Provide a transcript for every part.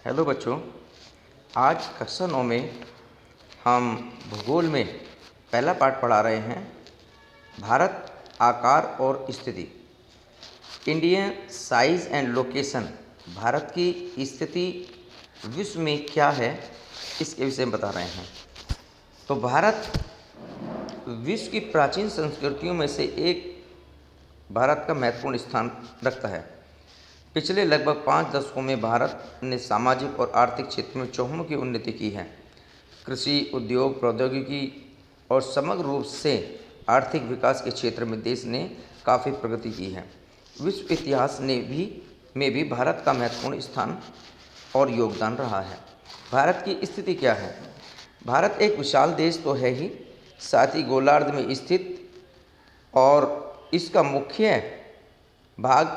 Hello बच्चों, आज कक्षा 9 में हम भूगोल में पहला पाठ पढ़ा रहे हैं। भारत आकार और स्थिति, Indian size and location. Bharat की स्थिति विश्व में क्या है, इसके विषय में बता रहे हैं। तो भारत विश्व की प्राचीन संस्कृतियों में से एक भारत का महत्वपूर्ण स्थान रखता है। पिछले लगभग 5 दशकों में भारत ने सामाजिक और आर्थिक क्षेत्र में चहुमुखी उन्नति की है। कृषि, उद्योग, प्रौद्योगिकी और समग्र रूप से आर्थिक विकास के क्षेत्र में देश ने काफ़ी प्रगति की है। विश्व इतिहास में भी भारत का महत्वपूर्ण स्थान और योगदान रहा है। भारत की स्थिति क्या है? भारत एक विशाल देश तो है ही, साथ ही गोलार्ध में स्थित, और इसका मुख्य भाग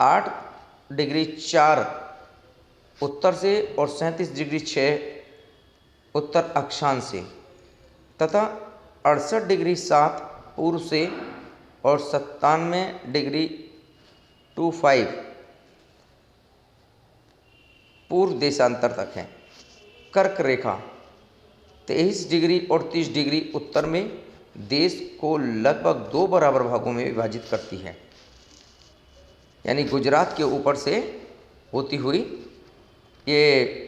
8 डिग्री 4 उत्तर से और 37 डिग्री 6 उत्तर अक्षांश से तथा 68 डिग्री 7 पूर्व से और 97 डिग्री 25 पूर्व देशांतर तक है। कर्क रेखा 23 डिग्री और 30 डिग्री उत्तर में देश को लगभग 2 बराबर भागों में विभाजित करती है, यानी गुजरात के ऊपर से होती हुई ये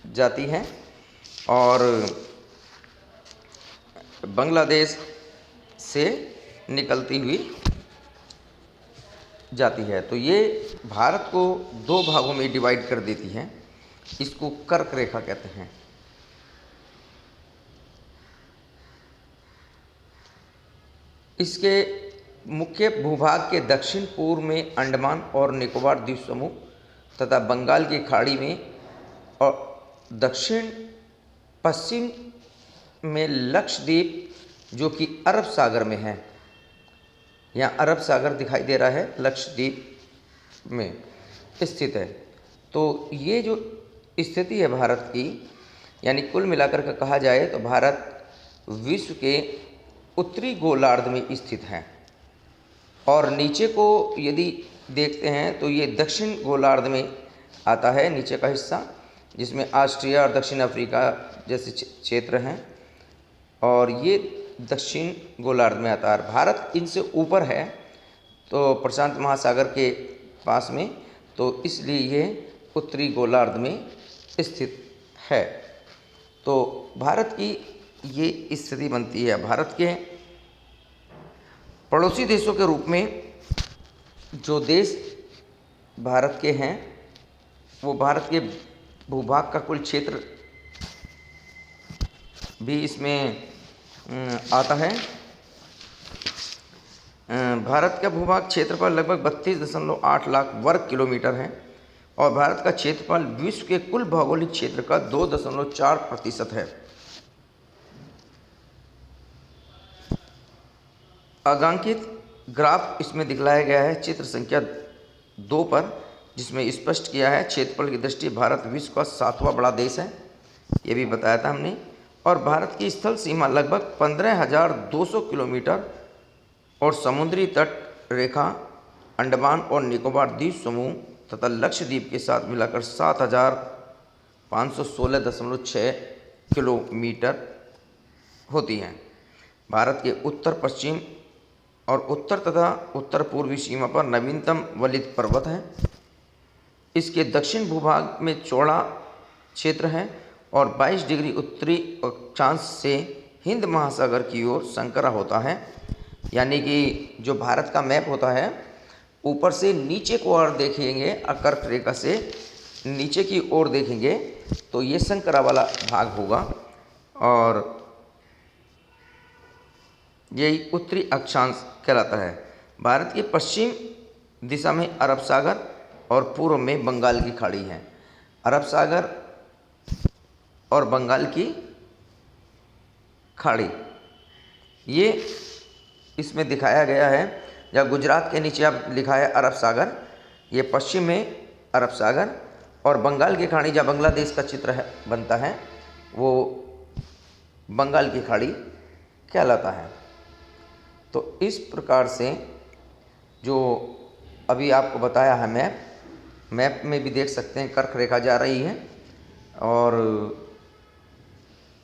जाती है और बांग्लादेश से निकलती हुई जाती है। तो ये भारत को 2 भागों में डिवाइड कर देती है। इसको कर्क रेखा कहते हैं। इसके मुख्य भूभाग के दक्षिण पूर्व में अंडमान और निकोबार द्वीप समूह तथा बंगाल की खाड़ी में, और दक्षिण पश्चिम में लक्षद्वीप जो कि अरब सागर में है। यहाँ अरब सागर दिखाई दे रहा है, लक्षद्वीप में स्थित है। तो ये जो स्थिति है भारत की, यानी कुल मिलाकर के कहा जाए तो भारत विश्व के उत्तरी गोलार्ध में स्थित है। और नीचे को यदि देखते हैं तो ये दक्षिण गोलार्ध में आता है, नीचे का हिस्सा, जिसमें ऑस्ट्रिया और दक्षिण अफ्रीका जैसे क्षेत्र हैं, और ये दक्षिण गोलार्ध में आता है। भारत इनसे ऊपर है तो प्रशांत महासागर के पास में, तो इसलिए ये उत्तरी गोलार्ध में स्थित है। तो भारत की ये स्थिति बनती है। भारत के पड़ोसी देशों के रूप में जो देश भारत के हैं, वो भारत के भूभाग का कुल क्षेत्र भी इसमें आता है। भारत का भूभाग क्षेत्रफल लगभग 32.8 लाख वर्ग किलोमीटर है और भारत का क्षेत्रफल विश्व के कुल भौगोलिक क्षेत्र का 2.4% है। आंकित ग्राफ इसमें दिखलाया गया है चित्र संख्या 2 पर, जिसमें स्पष्ट किया है क्षेत्रफल की दृष्टि भारत विश्व का 7वां बड़ा देश है, ये भी बताया था हमने। और भारत की स्थल सीमा लगभग 15,200 किलोमीटर और समुद्री तट रेखा अंडमान और निकोबार द्वीप समूह तथा लक्षद्वीप के साथ मिलाकर 7,516.6 किलोमीटर होती है। भारत के उत्तर पश्चिम और उत्तर तथा उत्तर पूर्वी सीमा पर नवीनतम वलित पर्वत है। इसके दक्षिण भूभाग में चौड़ा क्षेत्र है और 22 डिग्री उत्तरी अक्षांश से हिंद महासागर की ओर संकरा होता है। यानी कि जो भारत का मैप होता है, ऊपर से नीचे को ओर देखेंगे, कर्क रेखा से नीचे की ओर देखेंगे तो ये संकरा वाला भाग होगा, और यही उत्तरी अक्षांश कहलाता है। भारत के पश्चिम दिशा में अरब सागर और पूर्व में बंगाल की खाड़ी है। अरब सागर और बंगाल की खाड़ी ये इसमें दिखाया गया है। जब गुजरात के नीचे अब लिखा है अरब सागर, ये पश्चिम में अरब सागर, और बंगाल की खाड़ी जब बांग्लादेश का चित्र है बनता है, वो बंगाल की खाड़ी कहलाता है। तो इस प्रकार से जो अभी आपको बताया है मैप, मैप में भी देख सकते हैं कर्क रेखा जा रही है और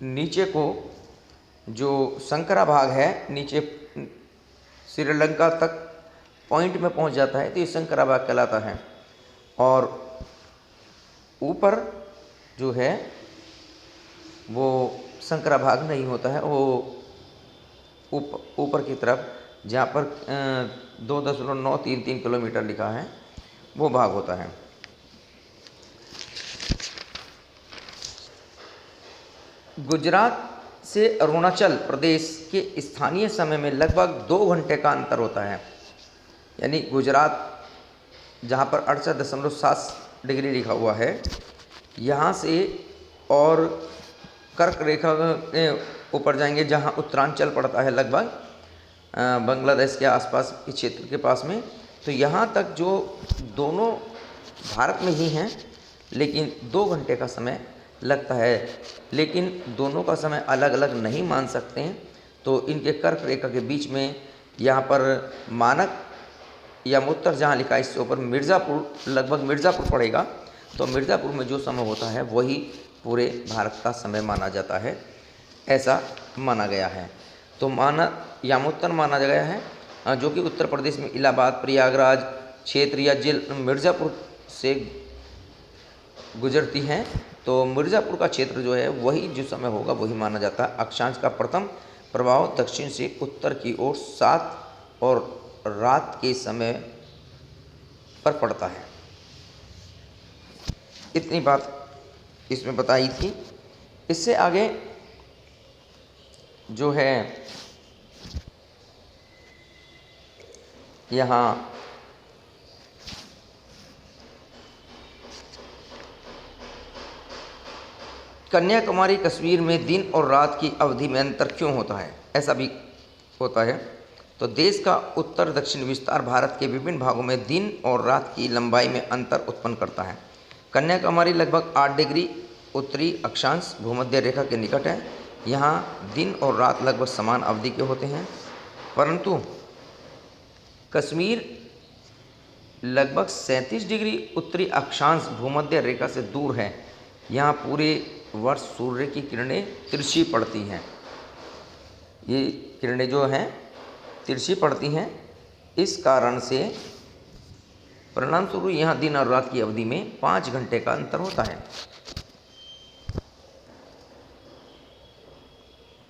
नीचे को जो संकरा भाग है नीचे श्रीलंका तक पॉइंट में पहुंच जाता है तो ये संकरा भाग कहलाता है। और ऊपर जो है वो संकरा भाग नहीं होता है, वो ऊपर की तरफ जहाँ पर 2.933 किलोमीटर लिखा है वो भाग होता है। गुजरात से अरुणाचल प्रदेश के स्थानीय समय में लगभग 2 घंटे का अंतर होता है। यानी गुजरात जहाँ पर 68.7 डिग्री लिखा हुआ है यहाँ से, और कर्क रेखा के ऊपर जाएंगे जहाँ उत्तरांचल पड़ता है लगभग बांग्लादेश के आसपास के क्षेत्र के पास में, तो यहाँ तक जो दोनों भारत में ही हैं लेकिन 2 घंटे का समय लगता है। लेकिन दोनों का समय अलग अलग नहीं मान सकते हैं, तो इनके कर्क रेखा के बीच में यहाँ पर मानक या उत्तर जहाँ लिखा है इससे ऊपर मिर्ज़ापुर, लगभग मिर्ज़ापुर पड़ेगा, तो मिर्ज़ापुर में जो समय होता है वही पूरे भारत का समय माना जाता है, ऐसा माना गया है। तो यामोत्तर माना गया है जो कि उत्तर प्रदेश में इलाहाबाद, प्रयागराज क्षेत्र या जिला मिर्ज़ापुर से गुजरती हैं। तो मिर्ज़ापुर का क्षेत्र जो है वही जो समय होगा वही माना जाता है। अक्षांश का प्रथम प्रभाव दक्षिण से उत्तर की ओर 7 और रात के समय पर पड़ता है। इतनी बात इसमें बताई थी। इससे आगे जो है यहाँ कन्याकुमारी कश्मीर में दिन और रात की अवधि में अंतर क्यों होता है, ऐसा भी होता है। तो देश का उत्तर दक्षिण विस्तार भारत के विभिन्न भागों में दिन और रात की लंबाई में अंतर उत्पन्न करता है। कन्याकुमारी लगभग 8 डिग्री उत्तरी अक्षांश भूमध्य रेखा के निकट है। यहाँ दिन और रात लगभग समान अवधि के होते हैं, परंतु कश्मीर लगभग 37 डिग्री उत्तरी अक्षांश भूमध्य रेखा से दूर है। यहाँ पूरे वर्ष सूर्य की किरणें तिरछी पड़ती हैं। ये किरणें जो हैं तिरछी पड़ती हैं, इस कारण से परिणामस्वरूप यहाँ दिन और रात की अवधि में 5 घंटे का अंतर होता है।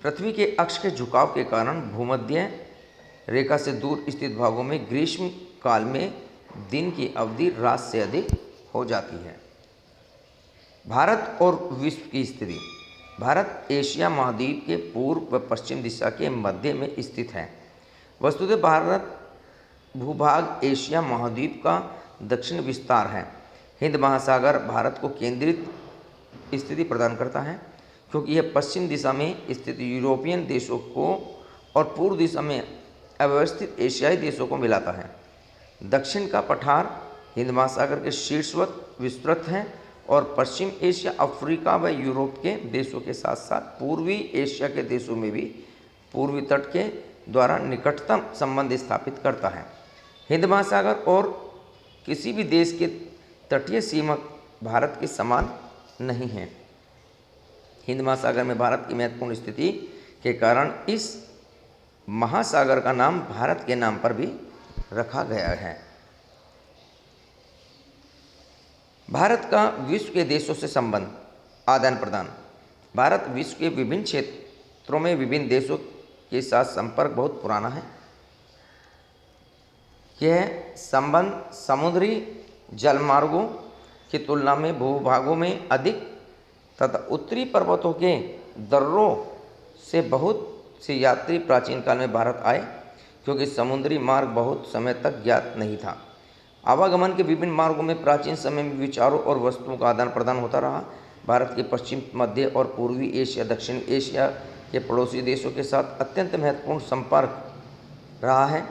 पृथ्वी के अक्ष के झुकाव के कारण भूमध्य रेखा से दूर स्थित भागों में ग्रीष्म काल में दिन की अवधि रात से अधिक हो जाती है। भारत और विश्व की स्थिति। भारत एशिया महाद्वीप के पूर्व व पश्चिम दिशा के मध्य में स्थित है। वस्तुतः भारत भूभाग एशिया महाद्वीप का दक्षिण विस्तार है। हिंद महासागर भारत को केंद्रित स्थिति प्रदान करता है क्योंकि यह पश्चिम दिशा में स्थित यूरोपियन देशों को और पूर्व दिशा में अव्यवस्थित एशियाई देशों को मिलाता है। दक्षिण का पठार हिंद महासागर के शीर्षवत विस्तृत है और पश्चिम एशिया, अफ्रीका व यूरोप के देशों के साथ साथ पूर्वी एशिया के देशों में भी पूर्वी तट के द्वारा निकटतम संबंध स्थापित करता है। हिंद महासागर और किसी भी देश के तटीय सीमा भारत के समान नहीं है। हिंद महासागर में भारत की महत्वपूर्ण स्थिति के कारण इस महासागर का नाम भारत के नाम पर भी रखा गया है। भारत का विश्व के देशों से संबंध, आदान प्रदान। भारत विश्व के विभिन्न क्षेत्रों में विभिन्न देशों के साथ संपर्क बहुत पुराना है। यह संबंध समुद्री जलमार्गों की तुलना में भूभागों में अधिक तथा उत्तरी पर्वतों के दर्रों से बहुत से यात्री प्राचीन काल में भारत आए क्योंकि समुद्री मार्ग बहुत समय तक ज्ञात नहीं था। आवागमन के विभिन्न मार्गों में प्राचीन समय में विचारों और वस्तुओं का आदान प्रदान होता रहा। भारत के पश्चिम, मध्य और पूर्वी एशिया, दक्षिण एशिया के पड़ोसी देशों के साथ अत्यंत महत्वपूर्ण संपर्क रहा है।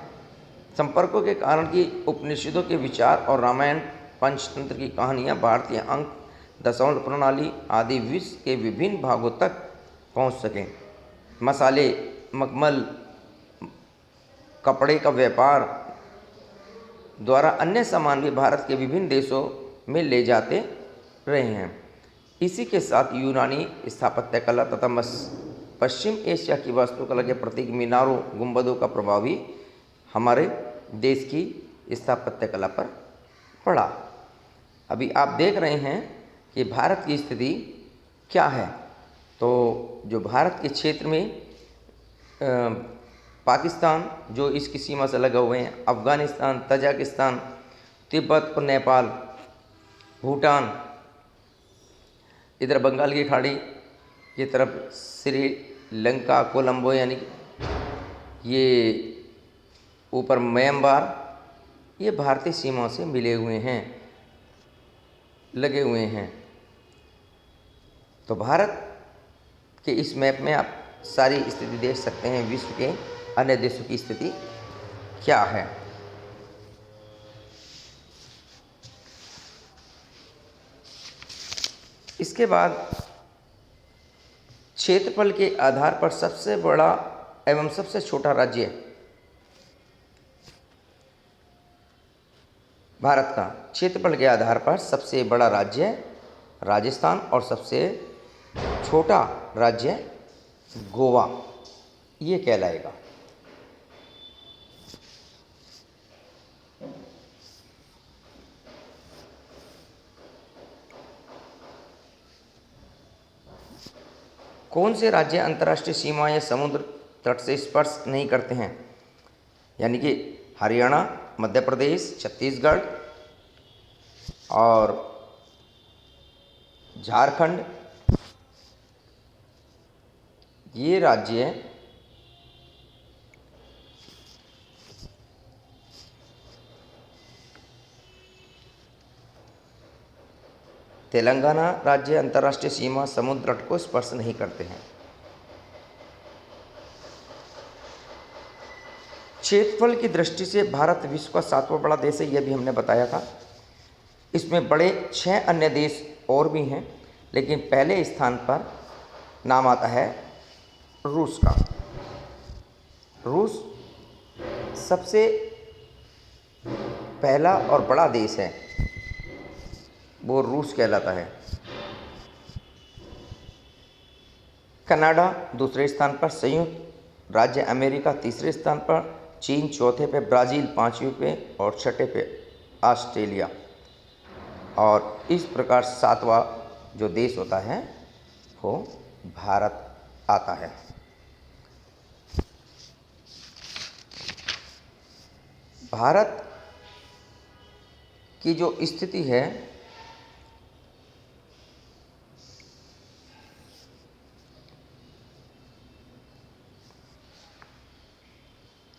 संपर्कों के कारण कि उपनिषदों के विचार और रामायण, पंचतंत्र की कहानियाँ, भारतीय अंक, दशांश प्रणाली आदि विश्व के विभिन्न भागों तक पहुँच सकें। मसाले, मखमल, कपड़े का व्यापार द्वारा अन्य सामान भी भारत के विभिन्न देशों में ले जाते रहे हैं। इसी के साथ यूनानी स्थापत्य कला तथा पश्चिम एशिया की वास्तुकला के प्रतीक मीनारों गुंबदों का प्रभाव भी हमारे देश की स्थापत्य कला पर पड़ा। अभी आप देख रहे हैं कि भारत की स्थिति क्या है। तो जो भारत के क्षेत्र में पाकिस्तान जो इसकी सीमा से लगे हुए हैं, अफ़गानिस्तान, तजाकिस्तान, तिब्बत और नेपाल, भूटान, इधर बंगाल की खाड़ी की तरफ श्रीलंका, कोलंबो यानी ये ऊपर म्यांमार, ये भारतीय सीमा से मिले हुए हैं, लगे हुए हैं। तो भारत के इस मैप में आप सारी स्थिति देख सकते हैं, विश्व के अन्य देशों की स्थिति क्या है। इसके बाद क्षेत्रफल के आधार पर सबसे बड़ा एवं सबसे छोटा राज्य भारत का क्षेत्रफल के आधार पर सबसे बड़ा राज्य राजस्थान और सबसे छोटा राज्य गोवा ये कहलाएगा। कौन से राज्य अंतर्राष्ट्रीय सीमा या समुद्र तट से स्पर्श नहीं करते हैं? यानी कि हरियाणा, मध्य प्रदेश, छत्तीसगढ़ और झारखंड, ये राज्य तेलंगाना राज्य अंतर्राष्ट्रीय सीमा समुद्र तट को स्पर्श नहीं करते हैं। क्षेत्रफल की दृष्टि से भारत विश्व का 7वां बड़ा देश है, यह भी हमने बताया था। इसमें बड़े 6 अन्य देश और भी हैं, लेकिन पहले स्थान पर नाम आता है रूस का। रूस सबसे पहला और बड़ा देश है, वो रूस कहलाता है। कनाडा दूसरे स्थान पर, संयुक्त राज्य अमेरिका तीसरे स्थान पर, चीन चौथे पे, ब्राज़ील 5वें पे और 6ठे पे ऑस्ट्रेलिया। और इस प्रकार 7वां जो देश होता है वो भारत आता है। भारत की जो स्थिति है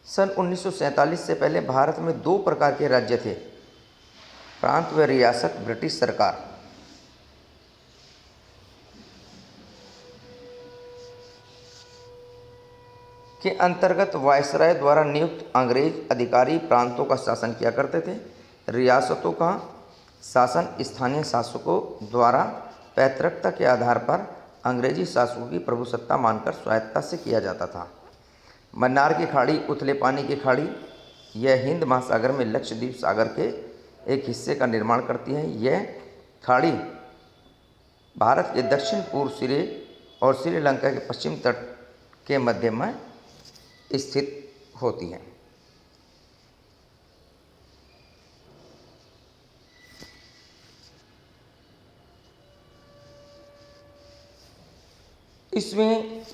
सन 1947 से पहले भारत में 2 प्रकार के राज्य थे, प्रांत व रियासत। ब्रिटिश सरकार के अंतर्गत वायसराय द्वारा नियुक्त अंग्रेज अधिकारी प्रांतों का शासन किया करते थे। रियासतों का शासन स्थानीय शासकों द्वारा पैतृकता के आधार पर अंग्रेजी शासकों की प्रभुसत्ता मानकर स्वायत्तता से किया जाता था। मन्नार की खाड़ी, उथले पानी की खाड़ी, यह हिंद महासागर में लक्षद्वीप सागर के एक हिस्से का निर्माण करती है। यह खाड़ी भारत के दक्षिण पूर्व सिरे और श्रीलंका के पश्चिम तट के मध्य में स्थित होती है। इसमें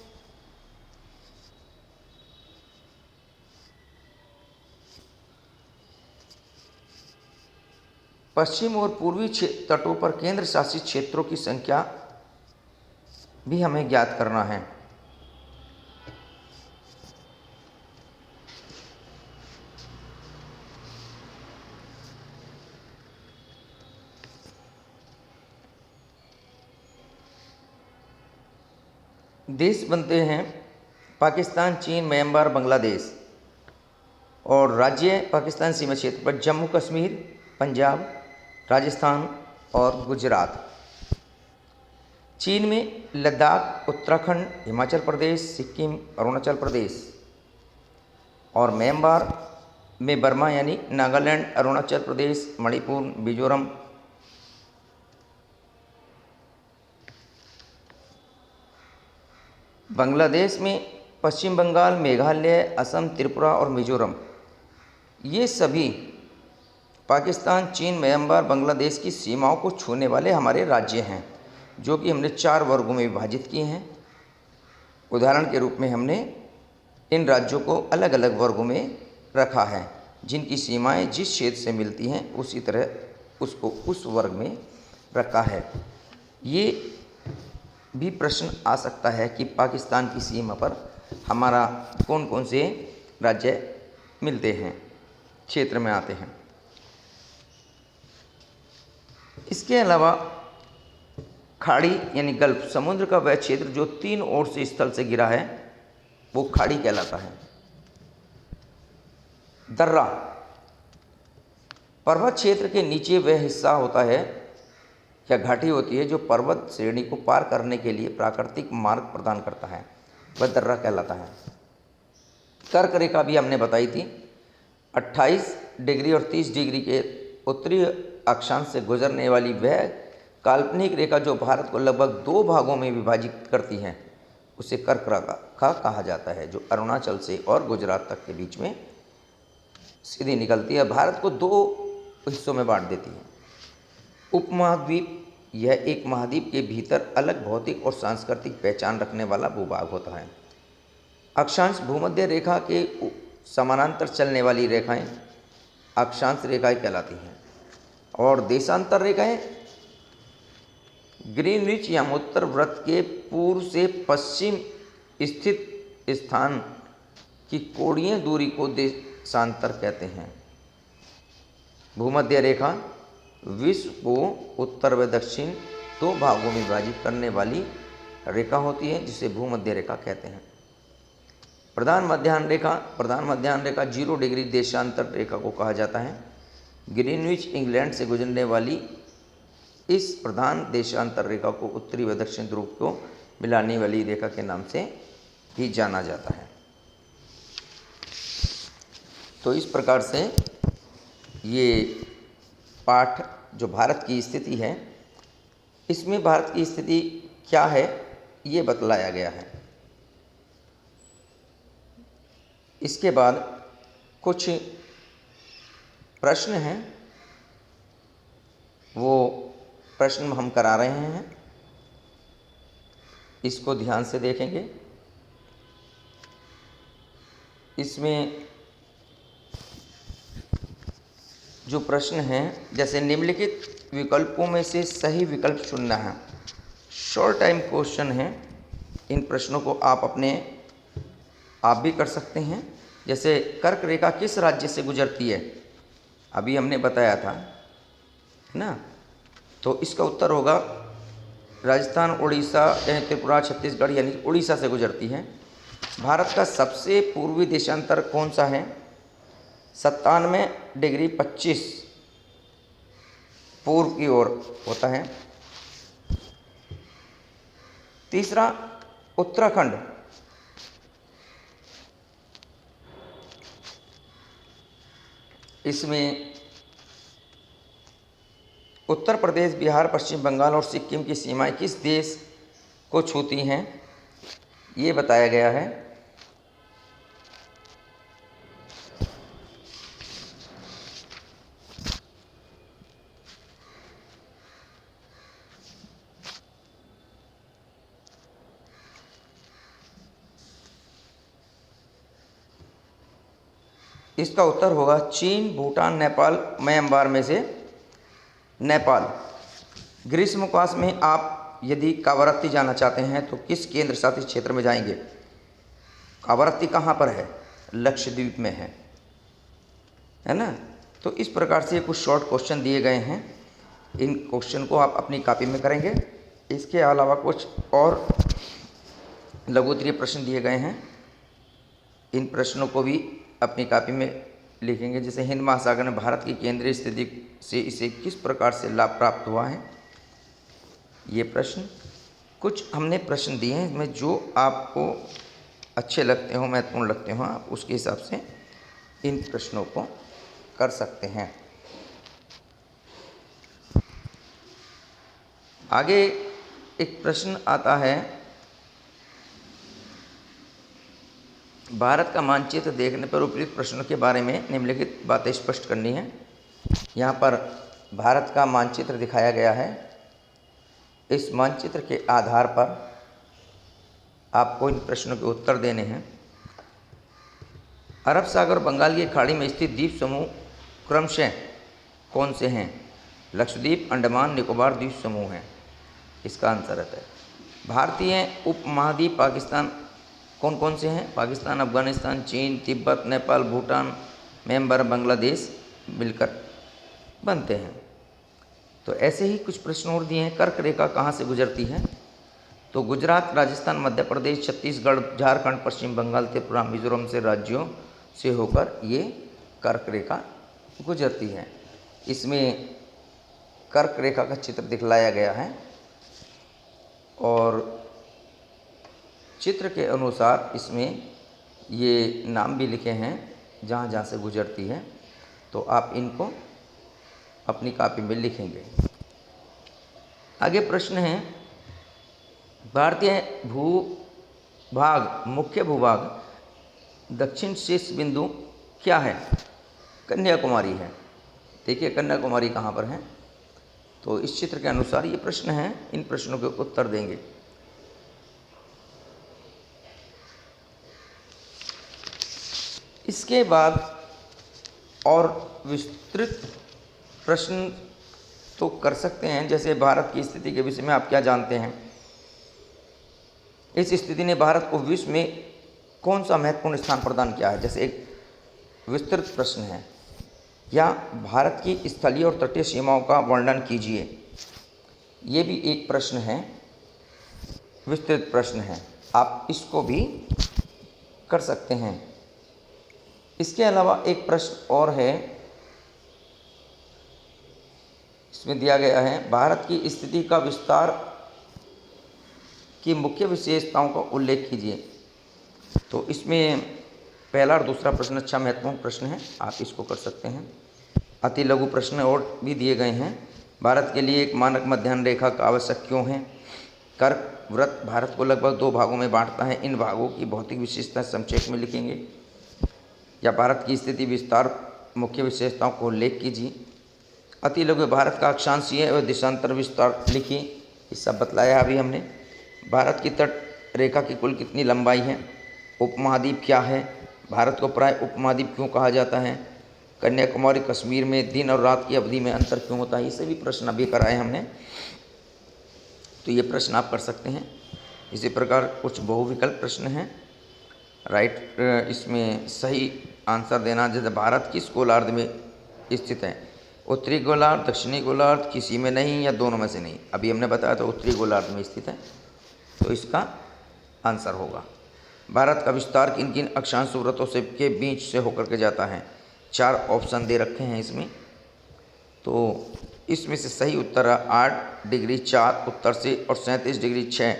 पश्चिम और पूर्वी तटों पर केंद्र शासित क्षेत्रों की संख्या भी हमें ज्ञात करना है। देश बनते हैं पाकिस्तान, चीन, म्यांमार, बांग्लादेश। और राज्य पाकिस्तान सीमा क्षेत्र पर जम्मू कश्मीर, पंजाब, राजस्थान और गुजरात। चीन में लद्दाख, उत्तराखंड, हिमाचल प्रदेश, सिक्किम, अरुणाचल प्रदेश। और म्यांमार में बर्मा यानी नागालैंड, अरुणाचल प्रदेश, मणिपुर, मिजोरम, बांग्लादेश में पश्चिम बंगाल, मेघालय, असम, त्रिपुरा और मिजोरम, ये सभी पाकिस्तान, चीन, म्यांमार, बांग्लादेश की सीमाओं को छूने वाले हमारे राज्य हैं, जो कि हमने 4 वर्गों में विभाजित किए हैं। उदाहरण के रूप में हमने इन राज्यों को अलग अलग वर्गों में रखा है, जिनकी सीमाएं जिस क्षेत्र से मिलती हैं उसी तरह उसको उस वर्ग में रखा है। ये भी प्रश्न आ सकता है कि पाकिस्तान की सीमा पर हमारा कौन कौन से राज्य मिलते हैं, क्षेत्र में आते हैं। इसके अलावा खाड़ी यानी गल्फ, समुद्र का वह क्षेत्र जो 3 ओर से स्थल से घिरा है, वो खाड़ी कहलाता है। दर्रा, पर्वत क्षेत्र के नीचे वह हिस्सा होता है या घाटी होती है जो पर्वत श्रेणी को पार करने के लिए प्राकृतिक मार्ग प्रदान करता है, वह दर्रा कहलाता है। कर्क रेखा भी हमने बताई थी, 28 डिग्री और 30 डिग्री के उत्तरी अक्षांश से गुजरने वाली वह काल्पनिक रेखा जो भारत को लगभग 2 भागों में विभाजित करती है, उसे कर्क रेखा कहा जाता है, जो अरुणाचल से और गुजरात तक के बीच में सीधी निकलती है, भारत को 2 हिस्सों में बांट देती है। उपमहाद्वीप, यह एक महाद्वीप के भीतर अलग भौतिक और सांस्कृतिक पहचान रखने वाला भूभाग होता है। अक्षांश, भूमध्य रेखा के समानांतर चलने वाली रेखाएं अक्षांश रेखाएं कहलाती हैं, और देशांतर रेखाएं ग्रीनविच या उत्तर वृत्त के पूर्व से पश्चिम स्थित स्थान की कोणीय दूरी को देशांतर कहते हैं। भूमध्य रेखा विश्व को उत्तर व दक्षिण 2 भागों में विभाजित करने वाली रेखा होती है, जिसे भूमध्य रेखा कहते हैं। प्रधान मध्याह्न रेखा 0 डिग्री देशांतर रेखा को कहा जाता है। ग्रीनविच इंग्लैंड से गुजरने वाली इस प्रधान देशांतर रेखा को उत्तरी व दक्षिण ध्रुव को मिलाने वाली रेखा के नाम से भी जाना जाता है। तो इस प्रकार से ये पाठ जो भारत की स्थिति है, इसमें भारत की स्थिति क्या है ये बतलाया गया है। इसके बाद कुछ प्रश्न हैं, वो प्रश्न हम करा रहे हैं, इसको ध्यान से देखेंगे। इसमें जो प्रश्न हैं, जैसे निम्नलिखित विकल्पों में से सही विकल्प चुनना है, शॉर्ट टाइम क्वेश्चन है। इन प्रश्नों को आप भी कर सकते हैं। जैसे कर्क रेखा किस राज्य से गुजरती है, अभी हमने बताया था ना, तो इसका उत्तर होगा राजस्थान, उड़ीसा, त्रिपुरा, छत्तीसगढ़, यानी उड़ीसा से गुजरती है। भारत का सबसे पूर्वी देशांतर कौन सा है? 97 डिग्री 25 पूर्व की ओर होता है। तीसरा, उत्तराखंड इसमें उत्तर प्रदेश, बिहार, पश्चिम बंगाल और सिक्किम की सीमाएं किस देश को छूती हैं, ये बताया गया है। इसका उत्तर होगा चीन, भूटान, नेपाल, म्यांमार में से नेपाल। ग्रीष्मकाल में आप यदि कावारत्ती जाना चाहते हैं तो किस केंद्र शासित क्षेत्र में जाएंगे? कावारत्ती कहाँ पर है? लक्षद्वीप में है ना। तो इस प्रकार से कुछ शॉर्ट क्वेश्चन दिए गए हैं, इन क्वेश्चन को आप अपनी कॉपी में करेंगे। इसके अलावा कुछ और लघुत्तरीय प्रश्न दिए गए हैं, इन प्रश्नों को भी अपनी कॉपी में लिखेंगे। जैसे हिंद महासागर में भारत की केंद्रीय स्थिति से इसे किस प्रकार से लाभ प्राप्त हुआ है, ये प्रश्न। कुछ हमने प्रश्न दिए हैं, इसमें जो आपको अच्छे लगते हो, महत्वपूर्ण लगते हो, आप उसके हिसाब से इन प्रश्नों को कर सकते हैं। आगे एक प्रश्न आता है, भारत का मानचित्र देखने पर उपयुक्त प्रश्नों के बारे में निम्नलिखित बातें स्पष्ट करनी है। यहाँ पर भारत का मानचित्र दिखाया गया है। इस मानचित्र के आधार पर आपको इन प्रश्नों के उत्तर देने हैं। अरब सागर और बंगाल की खाड़ी में स्थित द्वीप समूह क्रमशः कौन से हैं? लक्षद्वीप, अंडमान, निकोबार द्वीप समूह हैं। इसका आंसर है। भारतीय उपमहाद्वीप पाकिस्तान कौन कौन से हैं? पाकिस्तान, अफगानिस्तान, चीन, तिब्बत, नेपाल, भूटान, म्यांमार, बांग्लादेश मिलकर बनते हैं। तो ऐसे ही कुछ प्रश्न और दिए हैं। कर्क रेखा कहाँ से गुजरती है? तो गुजरात, राजस्थान, मध्य प्रदेश, छत्तीसगढ़, झारखंड, पश्चिम बंगाल, त्रिपुरा, मिजोरम से राज्यों से होकर ये कर्क रेखा गुजरती है। इसमें कर्क रेखा का चित्र दिखलाया गया है और चित्र के अनुसार इसमें ये नाम भी लिखे हैं जहाँ जहाँ से गुजरती है। तो आप इनको अपनी कॉपी में लिखेंगे। आगे प्रश्न है, भारतीय भूभाग मुख्य भूभाग दक्षिण शीर्ष बिंदु क्या है? कन्याकुमारी है। देखिए कन्याकुमारी कहाँ पर है? तो इस चित्र के अनुसार ये प्रश्न है। इन प्रश्नों के उत्तर देंगे। इसके बाद और विस्तृत प्रश्न तो कर सकते हैं, जैसे भारत की स्थिति के विषय में आप क्या जानते हैं? इस स्थिति ने भारत को विश्व में कौन सा महत्वपूर्ण स्थान प्रदान किया है? जैसे एक विस्तृत प्रश्न है। या भारत की स्थलीय और तटीय सीमाओं का वर्णन कीजिए। ये भी एक प्रश्न है, विस्तृत प्रश्न है। आप इसको भी कर सकते हैं। इसके अलावा एक प्रश्न और है, इसमें दिया गया है, भारत की स्थिति का विस्तार की मुख्य विशेषताओं का उल्लेख कीजिए। तो इसमें पहला और दूसरा प्रश्न अच्छा महत्वपूर्ण प्रश्न है, आप इसको कर सकते हैं। अति लघु प्रश्न और भी दिए गए हैं। भारत के लिए एक मानक मध्याह्न रेखा का आवश्यक क्यों है? कर्क वृत्त भारत को लगभग 2 भागों में बांटता है। इन भागों की भौतिक विशेषता संक्षेप में लिखेंगे। या भारत की स्थिति विस्तार मुख्य विशेषताओं को उल्लेख कीजिए। अति लघु भारत का अक्षांशीय और देशांतर विस्तार लिखिए। ये सब बतलाया अभी हमने। भारत की तट रेखा की कुल कितनी लंबाई है? उपमहाद्वीप क्या है? भारत को प्राय उपमहाद्वीप क्यों कहा जाता है? कन्याकुमारी कश्मीर में दिन और रात की अवधि में अंतर क्यों होता है? ये सभी प्रश्न अभी कराए हमने। तो ये प्रश्न आप कर सकते हैं। इसी प्रकार कुछ बहुविकल्प प्रश्न हैं। राइट, इसमें सही आंसर देना। जैसे भारत किस गोलार्ध में स्थित है? उत्तरी गोलार्ध, दक्षिणी गोलार्ध, किसी में नहीं या दोनों में से नहीं। अभी हमने बताया था उत्तरी गोलार्ध में स्थित है, तो इसका आंसर होगा। भारत का विस्तार किन किन अक्षांश व्रतों से के बीच से होकर के जाता है? 4 ऑप्शन दे रखे हैं इसमें। तो इसमें से सही उत्तर है 8 डिग्री 4 उत्तर से और 37 डिग्री 6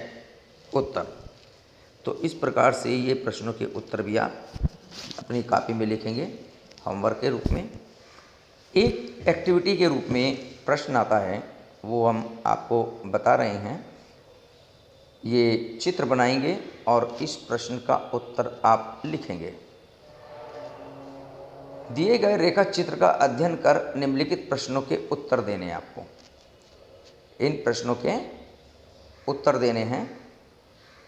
उत्तर। तो इस प्रकार से ये प्रश्नों के उत्तर भी आप अपनी कॉपी में लिखेंगे होमवर्क के रूप में। एक एक्टिविटी के रूप में प्रश्न आता है, वो हम आपको बता रहे हैं। ये चित्र बनाएंगे और इस प्रश्न का उत्तर आप लिखेंगे। दिए गए रेखा चित्र का अध्ययन कर निम्नलिखित प्रश्नों के उत्तर देने हैं आपको। इन प्रश्नों के उत्तर देने हैं।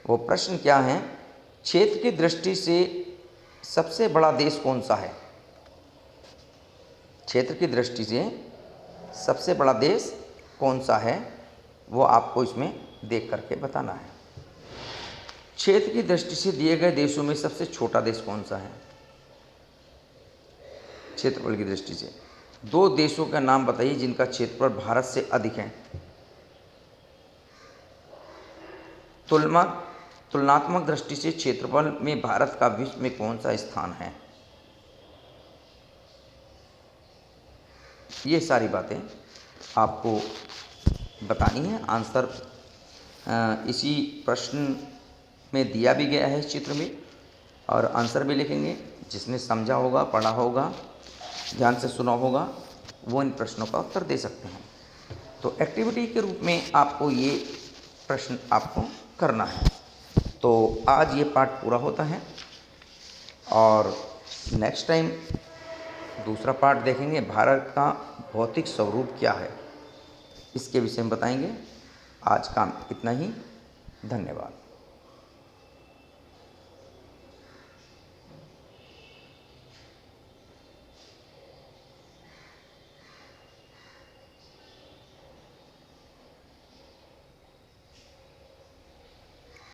वो प्रश्न क्या हैं? क्षेत्र की दृष्टि से सबसे बड़ा देश कौन सा है? क्षेत्र की दृष्टि से सबसे बड़ा देश कौन सा है, वो आपको इसमें देख करके बताना है। क्षेत्र की दृष्टि से दिए गए देशों में सबसे छोटा देश कौन सा है? क्षेत्रफल की दृष्टि से 2 देशों का नाम बताइए जिनका क्षेत्रफल भारत से अधिक है। तुलनात्मक दृष्टि से क्षेत्रफल में भारत का विश्व में कौन सा स्थान है? ये सारी बातें आपको बतानी है। आंसर इसी प्रश्न में दिया भी गया है इस चित्र में, और आंसर भी लिखेंगे। जिसने समझा होगा, पढ़ा होगा, ध्यान से सुना होगा, वो इन प्रश्नों का उत्तर दे सकते हैं। तो एक्टिविटी के रूप में आपको ये प्रश्न आपको करना है। तो आज ये पाठ पूरा होता है। और नेक्स्ट टाइम दूसरा पार्ट देखेंगे, भारत का भौतिक स्वरूप क्या है, इसके विषय में बताएंगे। आज का इतना ही, धन्यवाद।